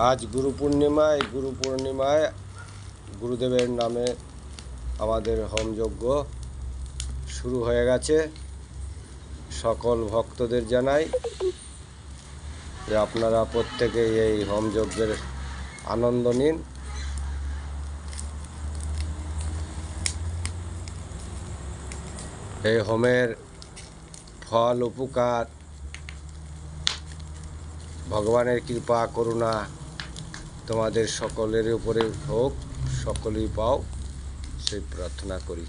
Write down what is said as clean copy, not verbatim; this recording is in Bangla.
আজ গুরু পূর্ণিমায় গুরুদেবের নামে আমাদের হোমযজ্ঞ শুরু হয়ে গেছে। সকল ভক্তদের জানাই যে আপনারা প্রত্যেকেই এই হোমযজ্ঞের আনন্দ নিন। এই হোমের ফল উপকার ভগবানের কৃপা করুণা তোমাদের সকলের উপরে হোক, সকলেই পাও সেই প্রার্থনা করি।